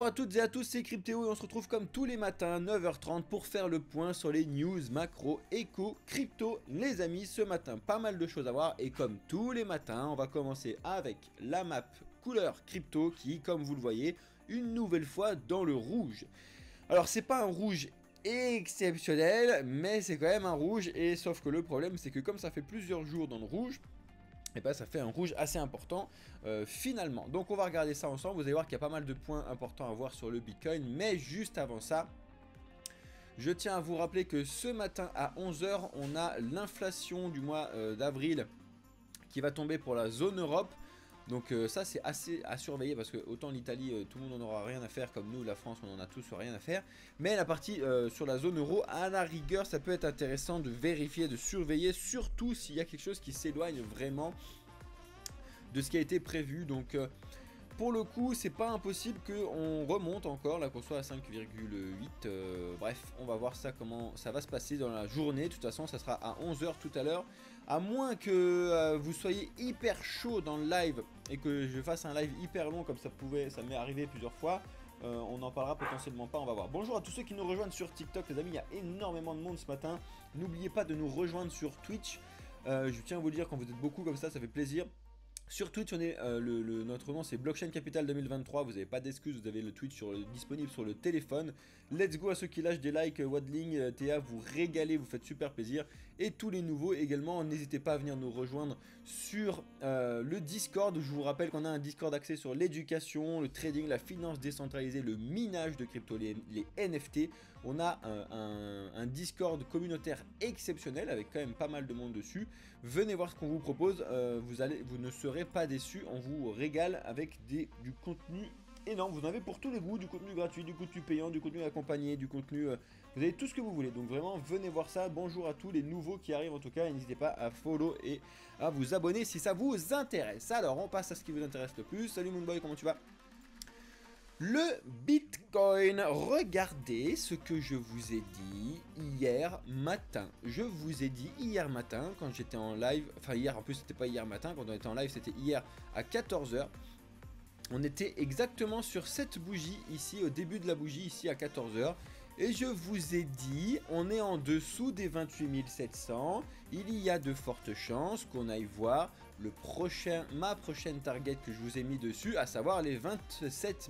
Bonjour à toutes et à tous, c'est Cryptéo et on se retrouve comme tous les matins à 9h30 pour faire le point sur les news macro, éco, crypto. Les amis, ce matin, pas mal de choses à voir et comme tous les matins, on va commencer avec la map couleur crypto qui, comme vous le voyez, une nouvelle fois dans le rouge. Alors, c'est pas un rouge exceptionnel, mais c'est quand même un rouge et sauf que le problème, c'est que comme ça fait plusieurs jours dans le rouge, et bah ça fait un rouge assez important finalement. Donc on va regarder ça ensemble, vous allez voir qu'il y a pas mal de points importants à voir sur le Bitcoin. Mais juste avant ça, je tiens à vous rappeler que ce matin à 11 h, on a l'inflation du mois d'avril qui va tomber pour la zone Europe. Donc ça c'est assez à surveiller parce que autant l'Italie tout le monde n'en aura rien à faire comme nous la France on en a tous rien à faire. Mais la partie sur la zone euro à la rigueur ça peut être intéressant de vérifier, de surveiller, surtout s'il y a quelque chose qui s'éloigne vraiment de ce qui a été prévu. Donc pour le coup c'est pas impossible qu'on remonte encore, là qu'on soit à 5,8. Bref on va voir ça comment ça va se passer dans la journée. De toute façon ça sera à 11 h tout à l'heure. À moins que vous soyez hyper chaud dans le live et que je fasse un live hyper long comme ça m'est arrivé plusieurs fois. On en parlera potentiellement pas, on va voir. Bonjour à tous ceux qui nous rejoignent sur TikTok les amis, il y a énormément de monde ce matin. N'oubliez pas de nous rejoindre sur Twitch. Je tiens à vous le dire, quand vous êtes beaucoup comme ça fait plaisir. Sur Twitch, on est, notre nom c'est Blockchain Capital 2023, vous n'avez pas d'excuses, vous avez le Twitch disponible sur le téléphone. Let's go à ceux qui lâchent des likes, Wadling, Théa, vous régalez, vous faites super plaisir. Et tous les nouveaux également, n'hésitez pas à venir nous rejoindre sur le Discord. Je vous rappelle qu'on a un Discord axé sur l'éducation, le trading, la finance décentralisée, le minage de crypto, les NFT. On a un Discord communautaire exceptionnel avec quand même pas mal de monde dessus. Venez voir ce qu'on vous propose, vous ne serez pas déçus, on vous régale avec du contenu énorme. Vous en avez pour tous les goûts, du contenu gratuit, du contenu payant, du contenu accompagné, du contenu... vous avez tout ce que vous voulez, donc vraiment venez voir ça. Bonjour à tous les nouveaux qui arrivent en tout cas, et n'hésitez pas à follow et à vous abonner si ça vous intéresse. Alors on passe à ce qui vous intéresse le plus. Salut Moonboy, comment tu vas ? Le Bitcoin, regardez ce que je vous ai dit hier matin. Je vous ai dit hier matin quand j'étais en live, enfin hier en plus c'était pas hier matin, quand on était en live c'était hier à 14 h. On était exactement sur cette bougie ici, au début de la bougie ici à 14 h. Et je vous ai dit, on est en dessous des 28 700. Il y a de fortes chances qu'on aille voir ma prochaine target que je vous ai mis dessus, à savoir les 27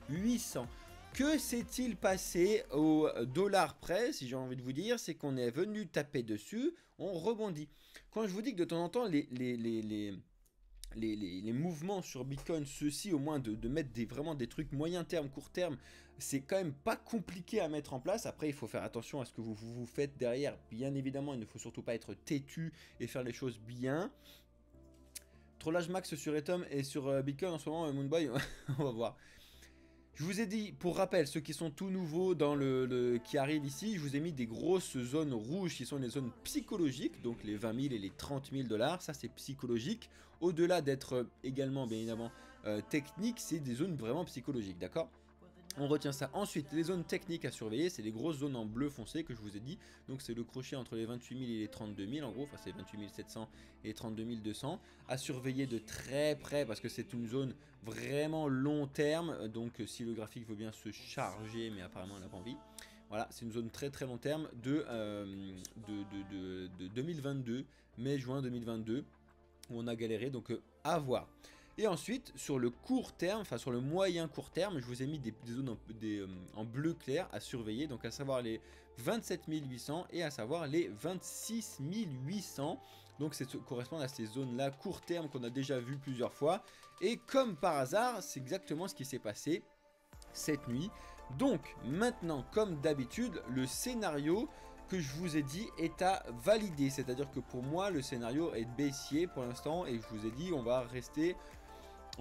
800. Que s'est-il passé au dollar près, si j'ai envie de vous dire, c'est qu'on est venu taper dessus, on rebondit. Quand je vous dis que de temps en temps, les mouvements sur Bitcoin, ceux-ci au moins de mettre vraiment des trucs moyen terme, court terme, c'est quand même pas compliqué à mettre en place. Après il faut faire attention à ce que vous faites derrière, bien évidemment il ne faut surtout pas être têtu et faire les choses bien. Trollage max sur Ethereum et sur Bitcoin en ce moment, Moonboy, on va voir. Je vous ai dit, pour rappel, ceux qui sont tout nouveaux dans qui arrivent ici, je vous ai mis des grosses zones rouges qui sont les zones psychologiques, donc les 20 000 et les 30 000 $, ça c'est psychologique. Au-delà d'être également, bien évidemment, technique, c'est des zones vraiment psychologiques, d'accord ? On retient ça. Ensuite, les zones techniques à surveiller, c'est les grosses zones en bleu foncé que je vous ai dit. Donc c'est le crochet entre les 28 000 et les 32 000 en gros, enfin c'est 28 700 et 32 200. À surveiller de très près parce que c'est une zone vraiment long terme. Donc si le graphique veut bien se charger, mais apparemment elle n'a pas envie. Voilà, c'est une zone très très long terme de 2022, mai-juin 2022, où on a galéré, donc à voir. Et ensuite, sur le court terme, enfin sur le moyen court terme, je vous ai mis des zones en bleu clair à surveiller, donc à savoir les 27 800 et à savoir les 26 800. Donc ça correspond à ces zones-là court terme qu'on a déjà vu plusieurs fois. Et comme par hasard, c'est exactement ce qui s'est passé cette nuit. Donc maintenant, comme d'habitude, le scénario que je vous ai dit est à valider. C'est-à-dire que pour moi, le scénario est baissier pour l'instant et je vous ai dit on va rester...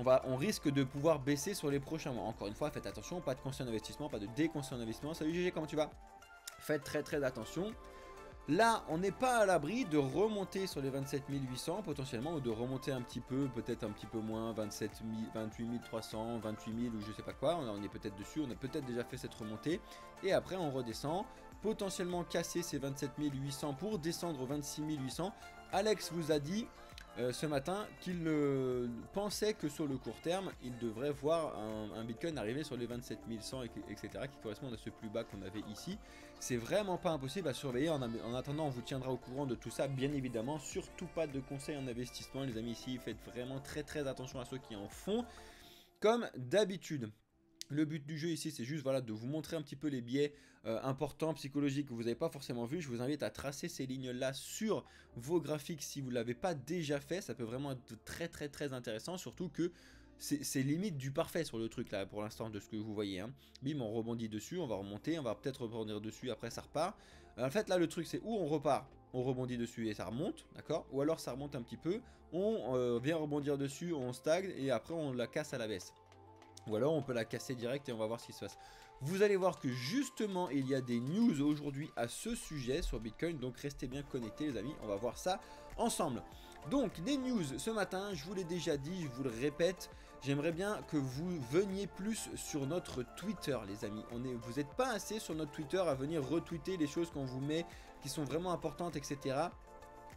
On risque de pouvoir baisser sur les prochains mois. Encore une fois, faites attention, pas de conseil d'investissement, pas de déconseil d'investissement. Salut GG, comment tu vas? Faites très très attention. Là, on n'est pas à l'abri de remonter sur les 27 800 potentiellement, ou de remonter un petit peu, peut-être un petit peu moins, 28 300, 28 000 ou je sais pas quoi. On est peut-être dessus, on a peut-être déjà fait cette remontée. Et après, on redescend, potentiellement casser ces 27 800 pour descendre aux 26 800. Alex vous a dit... ce matin qu'il pensait que sur le court terme, il devrait voir un Bitcoin arriver sur les 27 100, etc., qui correspondent à ce plus bas qu'on avait ici. C'est vraiment pas impossible à surveiller. En attendant, on vous tiendra au courant de tout ça, bien évidemment. Surtout pas de conseils en investissement, les amis. Ici, faites vraiment très attention à ceux qui en font, comme d'habitude. Le but du jeu ici, c'est juste voilà, de vous montrer un petit peu les biais importants, psychologiques que vous n'avez pas forcément vu. Je vous invite à tracer ces lignes-là sur vos graphiques si vous ne l'avez pas déjà fait. Ça peut vraiment être très intéressant, surtout que c'est limite du parfait sur le truc là pour l'instant de ce que vous voyez. Hein. Bim, on rebondit dessus, on va remonter, on va peut-être rebondir dessus, après ça repart. En fait là le truc c'est où on repart, on rebondit dessus et ça remonte, d'accord? Ou alors ça remonte un petit peu, on vient rebondir dessus, on stagne et après on la casse à la baisse. Ou alors on peut la casser direct et on va voir ce qui se passe. Vous allez voir que justement il y a des news aujourd'hui à ce sujet sur Bitcoin. Donc restez bien connectés les amis, on va voir ça ensemble. Donc des news ce matin, je vous l'ai déjà dit, je vous le répète. J'aimerais bien que vous veniez plus sur notre Twitter les amis. Vous n'êtes pas assez sur notre Twitter à venir retweeter les choses qu'on vous met qui sont vraiment importantes, etc.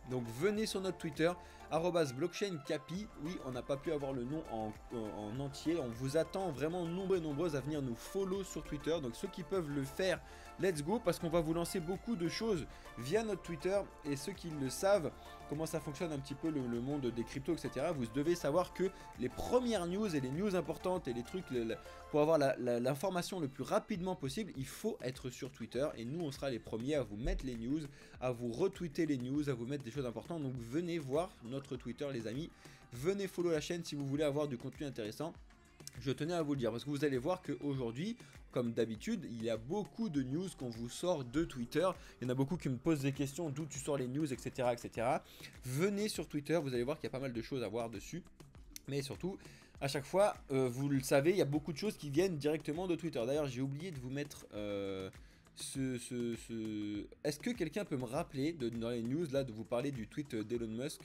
Donc venez sur notre Twitter, @blockchaincapi. Oui, on n'a pas pu avoir le nom en entier. On vous attend vraiment nombreux et nombreuses à venir nous follow sur Twitter. Donc ceux qui peuvent le faire, let's go, parce qu'on va vous lancer beaucoup de choses via notre Twitter. Et ceux qui le savent, comment ça fonctionne un petit peu le monde des cryptos, etc. Vous devez savoir que les premières news et les news importantes et les trucs, pour avoir l'information le plus rapidement possible, il faut être sur Twitter. Et nous, on sera les premiers à vous mettre les news, à vous retweeter les news, à vous mettre des choses importantes. Donc venez voir notre Twitter les amis. Venez follow la chaîne si vous voulez avoir du contenu intéressant. Je tenais à vous le dire parce que vous allez voir qu'aujourd'hui, comme d'habitude, il y a beaucoup de news qu'on vous sort de Twitter. Il y en a beaucoup qui me posent des questions, d'où tu sors les news, etc. etc. Venez sur Twitter, vous allez voir qu'il y a pas mal de choses à voir dessus. Mais surtout, à chaque fois, vous le savez, il y a beaucoup de choses qui viennent directement de Twitter. D'ailleurs, j'ai oublié de vous mettre Est-ce que quelqu'un peut me rappeler dans les news là de vous parler du tweet d'Elon Musk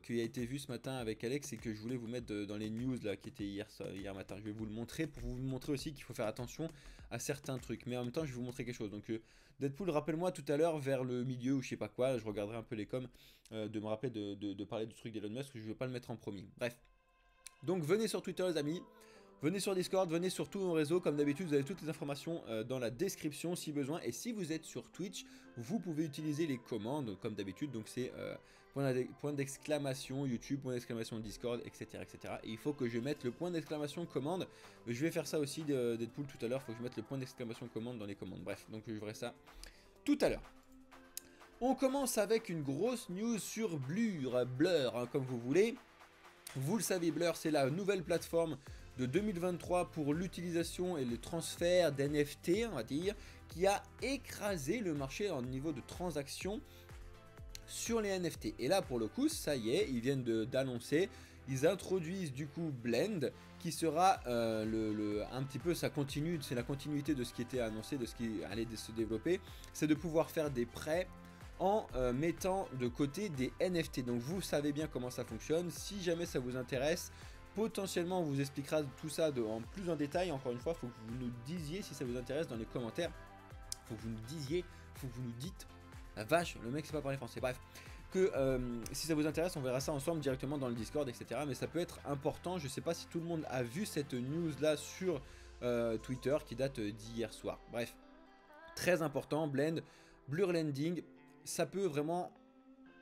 qui a été vu ce matin avec Alex et que je voulais vous mettre dans les news là qui étaient hier matin. Je vais vous le montrer pour vous montrer aussi qu'il faut faire attention à certains trucs. Mais en même temps, je vais vous montrer quelque chose. Donc Deadpool, rappelle-moi tout à l'heure vers le milieu ou je sais pas quoi. Je regarderai un peu les coms de me rappeler de parler du truc d'Elon Musk. Je ne vais pas le mettre en premier. Bref. Donc venez sur Twitter les amis. Venez sur Discord, venez sur tous nos réseaux, comme d'habitude vous avez toutes les informations dans la description si besoin. Et si vous êtes sur Twitch, vous pouvez utiliser les commandes comme d'habitude. Donc c'est point d'exclamation YouTube, point d'exclamation Discord, etc., etc. Et il faut que je mette le point d'exclamation commande. Je vais faire ça aussi Deadpool tout à l'heure, il faut que je mette le point d'exclamation commande dans les commandes. Bref, donc je ferai ça tout à l'heure. On commence avec une grosse news sur Blur, hein, comme vous voulez. Vous le savez, Blur c'est la nouvelle plateforme de 2023 pour l'utilisation et le transfert d'NFT, on va dire, qui a écrasé le marché en niveau de transactions sur les NFT. Et là, pour le coup, ça y est, ils viennent d'annoncer, ils introduisent du coup Blend, qui sera un petit peu, ça continue, c'est la continuité de ce qui était annoncé, de ce qui allait se développer, c'est de pouvoir faire des prêts en mettant de côté des NFT. Donc vous savez bien comment ça fonctionne. Si jamais ça vous intéresse, potentiellement on vous expliquera tout ça plus en détail. Encore une fois, il faut que vous nous disiez si ça vous intéresse dans les commentaires. Il faut que vous nous disiez, il faut que vous nous dites. La vache, le mec sait pas parler français. Bref, que si ça vous intéresse, on verra ça ensemble directement dans le Discord, etc. Mais ça peut être important. Je sais pas si tout le monde a vu cette news là sur Twitter qui date d'hier soir. Bref, très important. Blend, Blur Lending. Ça peut vraiment,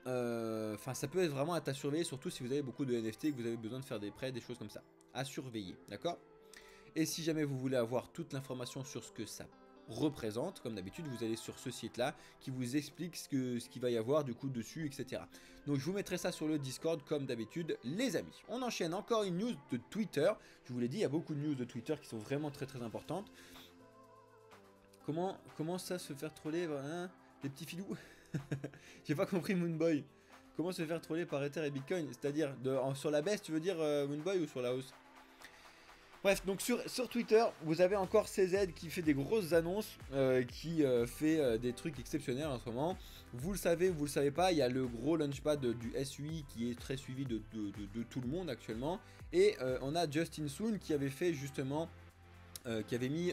ça peut être vraiment à surveiller, surtout si vous avez beaucoup de NFT et que vous avez besoin de faire des prêts, des choses comme ça. À surveiller, d'accord? Et si jamais vous voulez avoir toute l'information sur ce que ça représente, comme d'habitude, vous allez sur ce site-là qui vous explique ce qu'il va y avoir du coup dessus, etc. Donc je vous mettrai ça sur le Discord comme d'habitude, les amis. On enchaîne encore une news de Twitter. Je vous l'ai dit, il y a beaucoup de news de Twitter qui sont vraiment très importantes. Comment ça se faire troller, hein, les petits filous? J'ai pas compris Moonboy. Comment se faire troller par Ether et Bitcoin? C'est-à-dire sur la baisse, tu veux dire Moonboy, ou sur la hausse? Bref, donc sur Twitter, vous avez encore CZ qui fait des grosses annonces, qui fait des trucs exceptionnels en ce moment. Vous le savez, vous le savez pas, il y a le gros launchpad du SUI qui est très suivi de tout le monde actuellement. Et on a Justin Sun qui avait fait justement, qui avait mis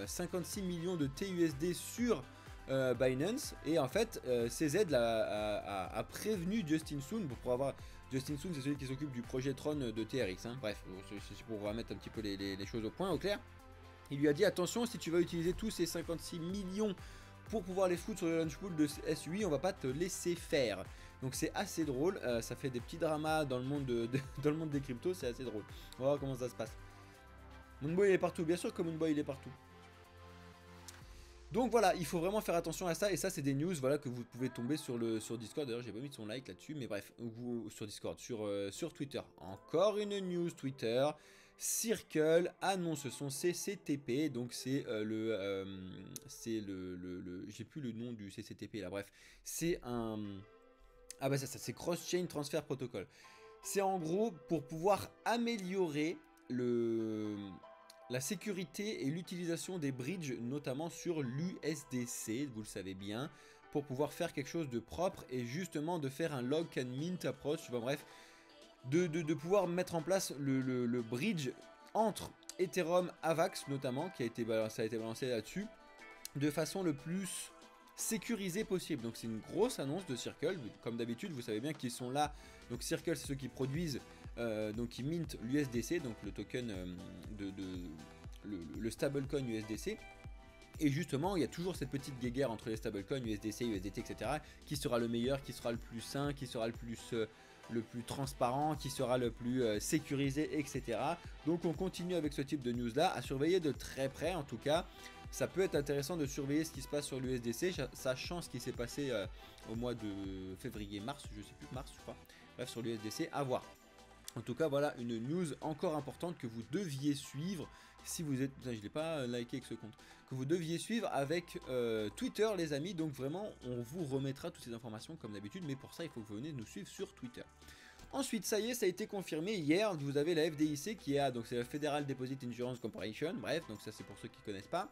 56 millions de TUSD sur Binance, et en fait CZ a prévenu Justin Sun pour avoir... Justin Sun, c'est celui qui s'occupe du projet Tron de TRX, hein. Bref, c'est pour remettre un petit peu les choses au point, au clair. Il lui a dit attention, si tu vas utiliser tous ces 56 millions pour pouvoir les foutre sur le launch pool de SUI, on va pas te laisser faire. Donc c'est assez drôle, ça fait des petits dramas dans le monde, dans le monde des cryptos, c'est assez drôle. On va voir comment ça se passe. Moonboy il est partout, bien sûr que Moonboy il est partout. Donc voilà, il faut vraiment faire attention à ça, et ça c'est des news voilà, que vous pouvez tomber sur Discord. D'ailleurs j'ai pas mis de son like là-dessus, mais bref, sur Discord, sur Twitter. Encore une news Twitter. Circle annonce son CCTP, donc c'est j'ai plus le nom du CCTP là, bref, c'est un... Ah bah c'est Cross-Chain Transfer Protocol. C'est en gros pour pouvoir améliorer la sécurité et l'utilisation des bridges, notamment sur l'USDC, vous le savez bien, pour pouvoir faire quelque chose de propre et justement de faire un lock and mint approach, enfin, bref, de pouvoir mettre en place le bridge entre Ethereum Avax notamment, ça a été balancé là-dessus, de façon le plus sécurisée possible. Donc c'est une grosse annonce de Circle, comme d'habitude vous savez bien qu'ils sont là. Donc Circle c'est ceux qui produisent, donc qui mintent l'USDC, donc le token le stablecoin USDC. Et justement, il y a toujours cette petite guéguerre entre les stablecoins, USDC, USDT, etc. Qui sera le meilleur, qui sera le plus sain, qui sera le plus transparent, qui sera le plus sécurisé, etc. Donc on continue avec ce type de news là, à surveiller de très près en tout cas. Ça peut être intéressant de surveiller ce qui se passe sur l'USDC, sachant ce qui s'est passé au mois de février-mars, je sais plus, mars je crois. Bref, sur l'USDC, à voir. En tout cas, voilà une news encore importante que vous deviez suivre si vous êtes... Putain, je ne l'ai pas liké avec ce compte. Que vous deviez suivre avec Twitter, les amis. Donc vraiment, on vous remettra toutes ces informations comme d'habitude. Mais pour ça, il faut que vous venez nous suivre sur Twitter. Ensuite, ça y est, ça a été confirmé hier. Vous avez la FDIC qui a... Donc c'est la Federal Deposit Insurance Corporation. Bref, donc ça c'est pour ceux qui ne connaissent pas.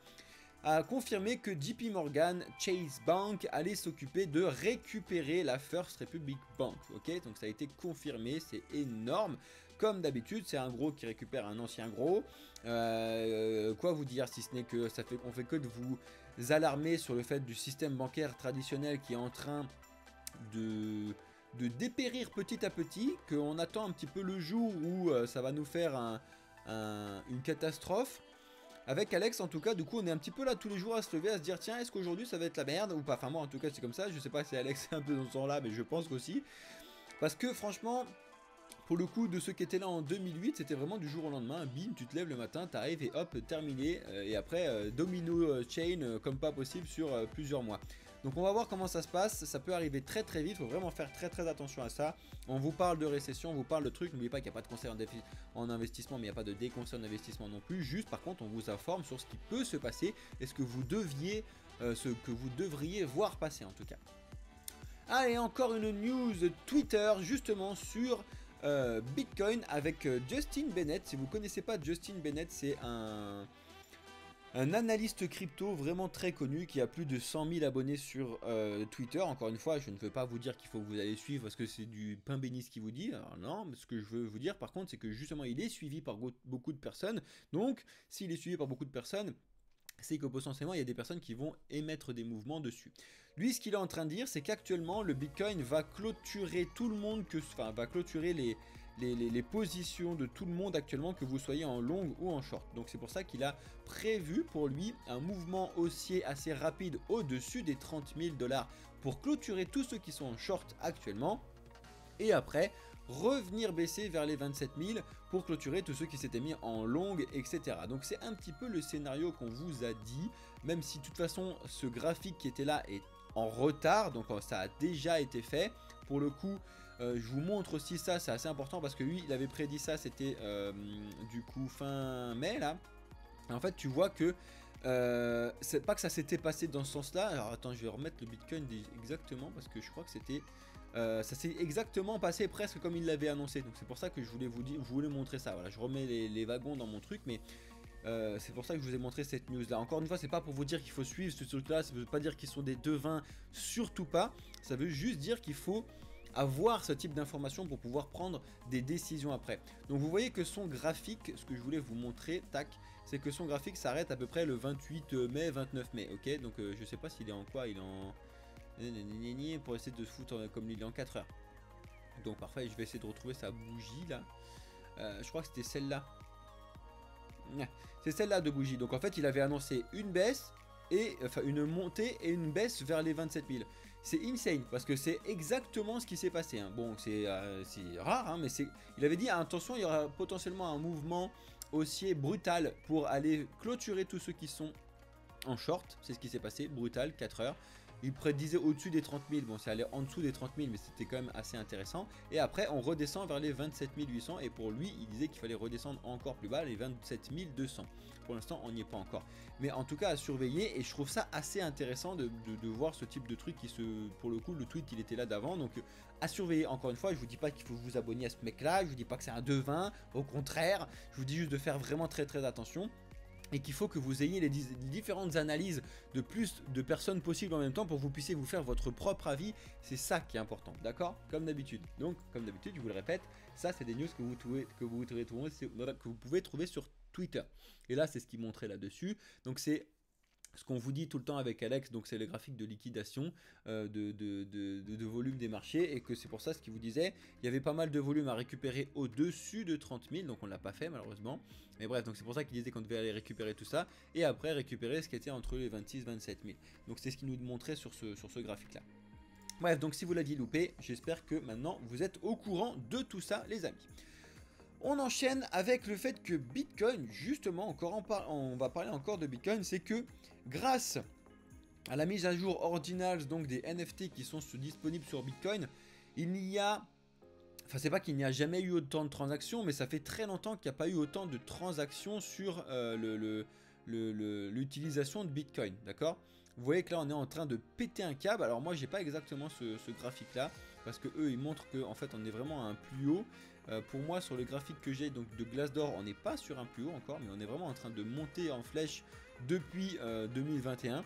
A confirmé que JP Morgan Chase Bank allait s'occuper de récupérer la First Republic Bank. Ok, donc ça a été confirmé, c'est énorme. Comme d'habitude, c'est un gros qui récupère un ancien gros. Quoi vous dire si ce n'est que on fait que de vous alarmer sur le fait du système bancaire traditionnel qui est en train de dépérir petit à petit, qu'on attend un petit peu le jour où ça va nous faire une catastrophe. Avec Alex en tout cas, du coup on est un petit peu là tous les jours à se lever, à se dire tiens est-ce qu'aujourd'hui ça va être la merde ou pas. Enfin moi en tout cas c'est comme ça, je sais pas si Alex est un peu dans ce sens là mais je pense qu'aussi. Parce que franchement, pour le coup de ceux qui étaient là en 2008, c'était vraiment du jour au lendemain, bim tu te lèves le matin, t'arrives et hop terminé. Et après domino chain comme pas possible sur plusieurs mois. Donc on va voir comment ça se passe, ça peut arriver très très vite, il faut vraiment faire très attention à ça. On vous parle de récession, on vous parle de trucs, n'oubliez pas qu'il n'y a pas de conseil en investissement, mais il n'y a pas de déconseil en investissement non plus. Juste par contre on vous informe sur ce qui peut se passer et ce que vous devriez voir passer en tout cas. Allez, encore une news Twitter justement sur Bitcoin avec Justin Bennett. Si vous ne connaissez pas Justin Bennett, c'est un analyste crypto vraiment très connu qui a plus de 100 000 abonnés sur Twitter. Encore une fois, je ne veux pas vous dire qu'il faut que vous allez suivre parce que c'est du pain béni ce qu'il vous dit. Alors non, mais ce que je veux vous dire par contre, c'est que justement il est suivi par beaucoup de personnes. Donc, s'il est suivi par beaucoup de personnes, c'est que potentiellement il y a des personnes qui vont émettre des mouvements dessus. Lui, ce qu'il est en train de dire, c'est qu'actuellement le Bitcoin va clôturer tout le monde, va clôturer les positions de tout le monde actuellement, que vous soyez en long ou en short. Donc c'est pour ça qu'il a prévu pour lui un mouvement haussier assez rapide au-dessus des 30 000 $ pour clôturer tous ceux qui sont en short actuellement. Et après revenir baisser vers les 27 000 pour clôturer tous ceux qui s'étaient mis en longue, etc. Donc c'est un petit peu le scénario qu'on vous a dit, même si de toute façon ce graphique qui était là est en retard, donc ça a déjà été fait. Pour le coup, je vous montre aussi ça, c'est assez important parce que lui il avait prédit ça, c'était du coup fin mai là. Et en fait tu vois que c'est pas que ça s'était passé dans ce sens là. Alors attends, je vais remettre le Bitcoin exactement parce que je crois que c'était ça s'est exactement passé presque comme il l'avait annoncé. Donc c'est pour ça que je voulais montrer ça. Voilà, je remets les wagons dans mon truc, mais c'est pour ça que je vous ai montré cette news là. Encore une fois, c'est pas pour vous dire qu'il faut suivre ce truc là, ça veut pas dire qu'ils sont des devins, surtout pas. Ça veut juste dire qu'il faut avoir ce type d'informations pour pouvoir prendre des décisions après. Donc vous voyez que son graphique, ce que je voulais vous montrer, tac, c'est que son graphique s'arrête à peu près le 28 mai, 29 mai, ok. Donc je sais pas s'il est en quoi, il est en... pour essayer de se foutre comme il est en 4 heures. Donc parfait, je vais essayer de retrouver sa bougie là. Je crois que c'était celle-là. C'est celle-là de bougie. Donc en fait, il avait annoncé une baisse, et enfin une montée et une baisse vers les 27 000. C'est insane parce que c'est exactement ce qui s'est passé. Hein. Bon, c'est rare, hein, mais il avait dit attention, il y aura potentiellement un mouvement haussier brutal pour aller clôturer tous ceux qui sont en short. C'est ce qui s'est passé, brutal, 4 heures. Il prédisait au-dessus des 30 000, bon c'est allé en dessous des 30 000 mais c'était quand même assez intéressant. Et après on redescend vers les 27 800 et pour lui il disait qu'il fallait redescendre encore plus bas, les 27 200. Pour l'instant on n'y est pas encore. Mais en tout cas à surveiller et je trouve ça assez intéressant de voir ce type de truc qui pour le coup le tweet il était là d'avant. Donc à surveiller encore une fois, je vous dis pas qu'il faut vous abonner à ce mec là, je vous dis pas que c'est un devin, au contraire, je vous dis juste de faire vraiment très attention. Et qu'il faut que vous ayez les différentes analyses de plus de personnes possibles en même temps pour que vous puissiez vous faire votre propre avis. C'est ça qui est important, d'accord? Comme d'habitude. Donc, comme d'habitude, je vous le répète, ça c'est des news que vous pouvez trouver sur Twitter. Et là, c'est ce qui montrait là-dessus. Donc, c'est ce qu'on vous dit tout le temps avec Alex, donc c'est le graphique de liquidation de volume des marchés, et que c'est pour ça ce qu'il vous disait, il y avait pas mal de volume à récupérer au-dessus de 30 000, donc on ne l'a pas fait malheureusement, mais bref, donc c'est pour ça qu'il disait qu'on devait aller récupérer tout ça, et après récupérer ce qui était entre les 26 et 27 000, donc c'est ce qu'il nous montrait sur ce graphique là. Bref, donc si vous l'aviez loupé, j'espère que maintenant vous êtes au courant de tout ça les amis. On enchaîne avec le fait que Bitcoin, justement, on va parler encore de Bitcoin, c'est que grâce à la mise à jour Ordinals, donc des NFT qui sont disponibles sur Bitcoin, il n'y a... Enfin, c'est pas qu'il n'y a jamais eu autant de transactions, mais ça fait très longtemps qu'il n'y a pas eu autant de transactions sur l'utilisation de Bitcoin, d'accord? Vous voyez que là on est en train de péter un câble. Alors moi j'ai pas exactement ce graphique là, parce que eux ils montrent que en fait on est vraiment à un plus haut. Pour moi sur le graphique que j'ai donc de Glassdoor, on n'est pas sur un plus haut encore, mais on est vraiment en train de monter en flèche depuis 2021.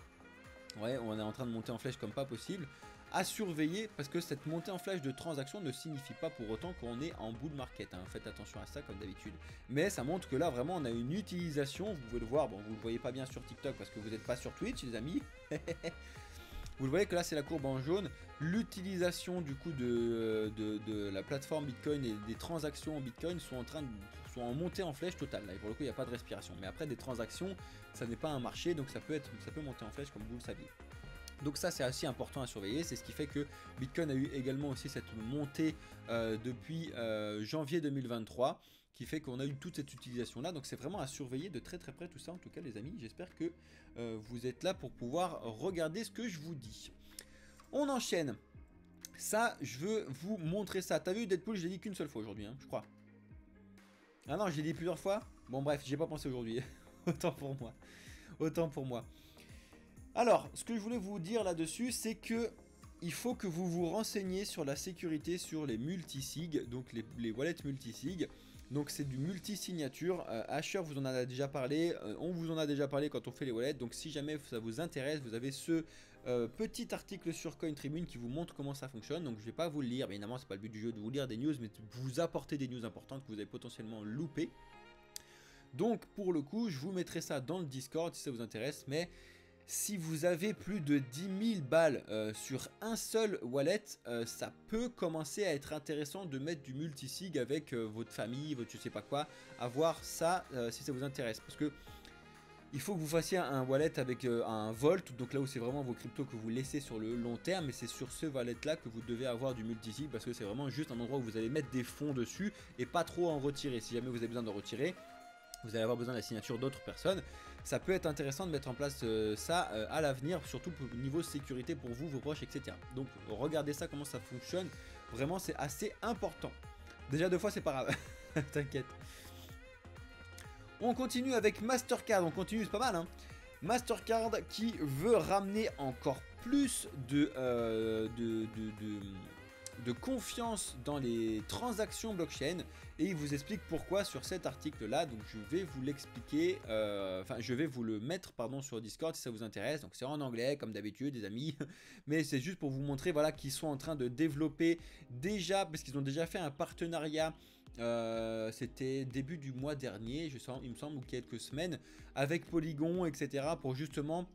Ouais, on est en train de monter en flèche comme pas possible. À surveiller, parce que cette montée en flèche de transactions ne signifie pas pour autant qu'on est en bull market, hein. Faites attention à ça comme d'habitude. Mais ça montre que là vraiment on a une utilisation, vous pouvez le voir, bon vous le voyez pas bien sur TikTok parce que vous n'êtes pas sur Twitch les amis. Vous le voyez que là c'est la courbe en jaune, l'utilisation du coup de la plateforme Bitcoin et des transactions en Bitcoin sont en montée en flèche totale. Là pour le coup il n'y a pas de respiration. Mais après des transactions, ça n'est pas un marché, donc ça peut monter en flèche comme vous le saviez. Donc ça c'est assez important à surveiller, c'est ce qui fait que Bitcoin a eu également aussi cette montée depuis janvier 2023 qui fait qu'on a eu toute cette utilisation là, donc c'est vraiment à surveiller de très près tout ça en tout cas les amis, j'espère que vous êtes là pour pouvoir regarder ce que je vous dis. On enchaîne, ça je veux vous montrer ça, t'as vu Deadpool je l'ai dit qu'une seule fois aujourd'hui hein, je crois. Ah non je l'ai dit plusieurs fois, bon bref j'ai pas pensé aujourd'hui, autant pour moi. Alors, ce que je voulais vous dire là-dessus, c'est que il faut que vous vous renseigniez sur la sécurité sur les multisig, donc les wallets multisig. Donc c'est du multi-signature. Asher vous en a déjà parlé, on vous en a déjà parlé quand on fait les wallets. Donc si jamais ça vous intéresse, vous avez ce petit article sur CoinTribune qui vous montre comment ça fonctionne. Donc je vais pas vous le lire, bien évidemment c'est pas le but du jeu de vous lire des news, mais de vous apporter des news importantes que vous avez potentiellement loupées. Donc pour le coup, je vous mettrai ça dans le Discord si ça vous intéresse, mais... Si vous avez plus de 10 000 balles sur un seul wallet, ça peut commencer à être intéressant de mettre du multisig avec votre famille, votre je sais pas quoi, à voir ça si ça vous intéresse. Parce que il faut que vous fassiez un wallet avec un Vault, donc là où c'est vraiment vos cryptos que vous laissez sur le long terme, et c'est sur ce wallet là que vous devez avoir du multisig parce que c'est vraiment juste un endroit où vous allez mettre des fonds dessus et pas trop en retirer. Si jamais vous avez besoin de retirer, vous allez avoir besoin de la signature d'autres personnes. Ça peut être intéressant de mettre en place ça à l'avenir, surtout pour niveau sécurité pour vous, vos proches, etc. Donc regardez ça, comment ça fonctionne. Vraiment, c'est assez important. Déjà 2 fois, c'est pas grave. T'inquiète. On continue avec Mastercard. On continue, c'est pas mal, hein. Mastercard qui veut ramener encore plus de confiance dans les transactions blockchain, et il vous explique pourquoi sur cet article là. Donc je vais vous l'expliquer, enfin je vais vous le mettre pardon sur Discord si ça vous intéresse. Donc c'est en anglais comme d'habitude les amis, mais c'est juste pour vous montrer voilà qu'ils sont en train de développer déjà, parce qu'ils ont déjà fait un partenariat c'était début du mois dernier, il me semble, ou quelques semaines, avec Polygon, etc. pour justement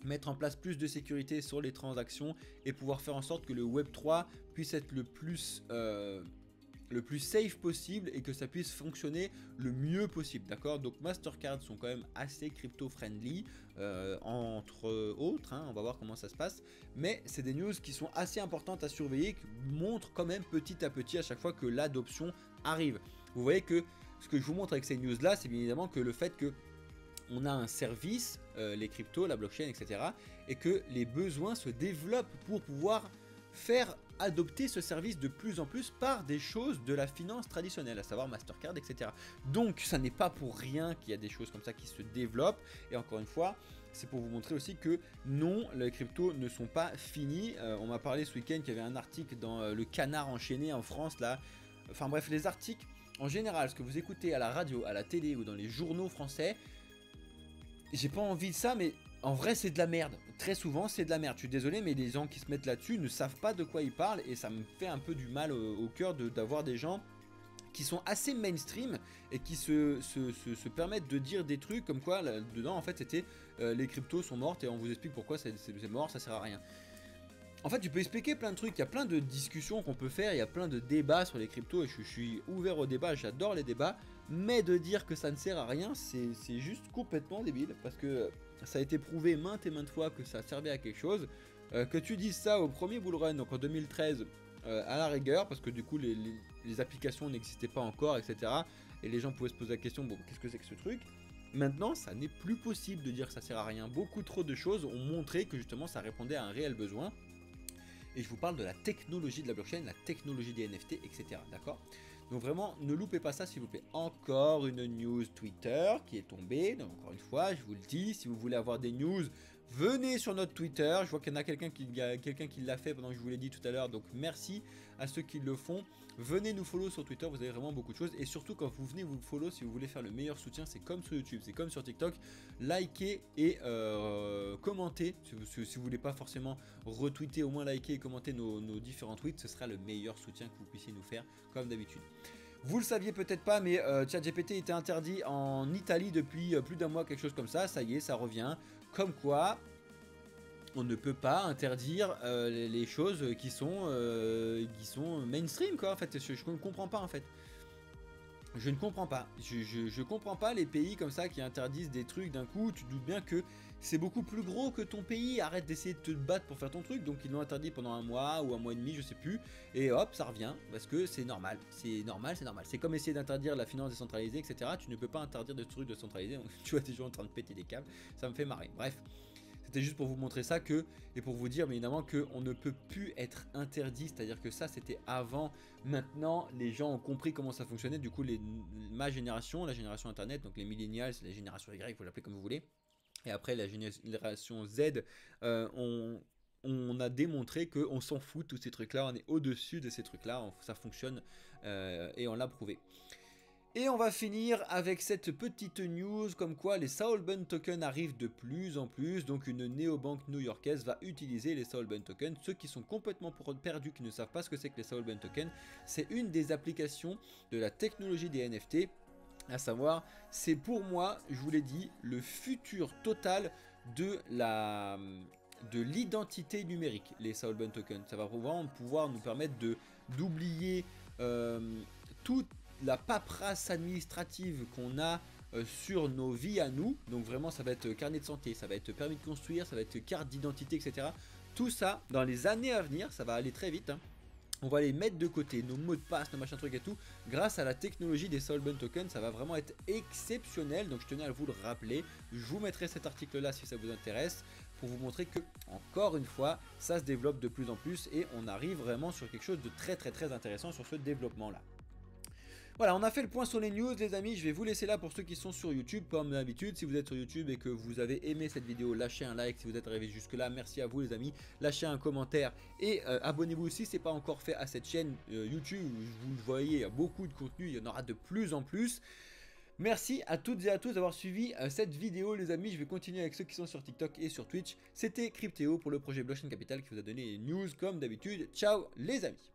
mettre en place plus de sécurité sur les transactions et pouvoir faire en sorte que le Web3 puisse être le plus safe possible et que ça puisse fonctionner le mieux possible, d'accord. Donc Mastercard sont quand même assez crypto friendly, entre autres, hein, on va voir comment ça se passe, mais c'est des news qui sont assez importantes à surveiller, qui montrent quand même petit à petit à chaque fois que l'adoption arrive. Vous voyez que ce que je vous montre avec ces news là, c'est bien évidemment que le fait que on a un service, les cryptos, la blockchain, etc. et que les besoins se développent pour pouvoir faire adopter ce service de plus en plus par des choses de la finance traditionnelle, à savoir Mastercard, etc. Donc ça n'est pas pour rien qu'il y a des choses comme ça qui se développent, et encore une fois, c'est pour vous montrer aussi que non, les cryptos ne sont pas finis. On m'a parlé ce week-end qu'il y avait un article dans le Canard enchaîné en France, là. Enfin bref, les articles, en général, ce que vous écoutez à la radio, à la télé ou dans les journaux français, j'ai pas envie de ça, mais en vrai c'est de la merde. Très souvent c'est de la merde. Je suis désolé, mais les gens qui se mettent là-dessus ne savent pas de quoi ils parlent, et ça me fait un peu du mal au cœur d'avoir des gens qui sont assez mainstream et qui se permettent de dire des trucs comme quoi là, dedans en fait c'était les cryptos sont mortes et on vous explique pourquoi c'est mort, ça sert à rien. En fait, tu peux expliquer plein de trucs, il y a plein de discussions qu'on peut faire, il y a plein de débats sur les cryptos et je suis ouvert au débat, j'adore les débats, mais de dire que ça ne sert à rien, c'est juste complètement débile, parce que ça a été prouvé maintes et maintes fois que ça servait à quelque chose. Que tu dises ça au premier bull run, donc en 2013, à la rigueur, parce que du coup les applications n'existaient pas encore, etc. Et les gens pouvaient se poser la question, bon, qu'est-ce que c'est que ce truc? Maintenant, ça n'est plus possible de dire que ça sert à rien. Beaucoup trop de choses ont montré que justement ça répondait à un réel besoin. Et je vous parle de la technologie de la blockchain, la technologie des NFT, etc. D'accord? Donc vraiment, ne loupez pas ça s'il vous plaît. Encore une news Twitter qui est tombée. Donc encore une fois, je vous le dis, si vous voulez avoir des news, venez sur notre Twitter. Je vois qu'il y en a quelqu'un qui l'a fait pendant que je vous l'ai dit tout à l'heure. Donc merci à ceux qui le font. Venez nous follow sur Twitter, vous avez vraiment beaucoup de choses. Et surtout quand vous venez vous follow, si vous voulez faire le meilleur soutien, c'est comme sur YouTube, c'est comme sur TikTok. Likez et commentez. Si vous voulez pas forcément retweeter, au moins liker et commenter nos différents tweets, ce sera le meilleur soutien que vous puissiez nous faire comme d'habitude. Vous le saviez peut-être pas, mais ChatGPT était interdit en Italie depuis plus d'un mois, quelque chose comme ça. Ça y est, ça revient. Comme quoi, on ne peut pas interdire les choses qui sont mainstream, quoi. En fait, je ne comprends pas, en fait. Je ne comprends pas. Je comprends pas les pays comme ça qui interdisent des trucs d'un coup. Tu te doutes bien que c'est beaucoup plus gros que ton pays. Arrête d'essayer de te battre pour faire ton truc. Donc ils l'ont interdit pendant un mois ou un mois et demi, je sais plus. Et hop, ça revient parce que c'est normal. C'est normal, c'est normal. C'est comme essayer d'interdire la finance décentralisée, etc. Tu ne peux pas interdire des trucs décentralisés. Tu vois des gens en train de péter des câbles. Ça me fait marrer. Bref. C'était juste pour vous montrer ça et pour vous dire bien évidemment qu'on ne peut plus être interdit, c'est-à-dire que ça c'était avant, maintenant les gens ont compris comment ça fonctionnait, du coup ma génération, la génération internet, donc les millennials, la génération Y, il faut l'appeler comme vous voulez, et après la génération Z, on a démontré qu'on s'en fout de tous ces trucs là, on est au-dessus de ces trucs là, ça fonctionne et on l'a prouvé. Et on va finir avec cette petite news comme quoi les Soulbund tokens arrivent de plus en plus. Donc une néobanque new-yorkaise va utiliser les Soulbund tokens. Ceux qui sont complètement perdus, qui ne savent pas ce que c'est que les Soulbund tokens, c'est une des applications de la technologie des NFT. À savoir, c'est pour moi, je vous l'ai dit, le futur total de l'identité numérique, les Soulbund tokens. Ça va vraiment pouvoir nous permettre d'oublier toute la paperasse administrative qu'on a sur nos vies à nous. Donc vraiment ça va être carnet de santé, ça va être permis de construire, ça va être carte d'identité, etc. Tout ça dans les années à venir, ça va aller très vite, hein. On va les mettre de côté, nos mots de passe, nos machins trucs et tout, grâce à la technologie des Soulbund tokens. Ça va vraiment être exceptionnel, donc je tenais à vous le rappeler. Je vous mettrai cet article là si ça vous intéresse, pour vous montrer que, encore une fois, ça se développe de plus en plus et on arrive vraiment sur quelque chose de très intéressant sur ce développement là. Voilà, on a fait le point sur les news les amis, je vais vous laisser là pour ceux qui sont sur YouTube, comme d'habitude. Si vous êtes sur YouTube et que vous avez aimé cette vidéo, lâchez un like si vous êtes arrivé jusque là, merci à vous les amis. Lâchez un commentaire et abonnez-vous si ce n'est pas encore fait à cette chaîne YouTube, vous le voyez, il y a beaucoup de contenu, il y en aura de plus en plus. Merci à toutes et à tous d'avoir suivi cette vidéo les amis, je vais continuer avec ceux qui sont sur TikTok et sur Twitch. C'était Cryptéo pour le projet Blockchain Capital qui vous a donné les news comme d'habitude. Ciao les amis.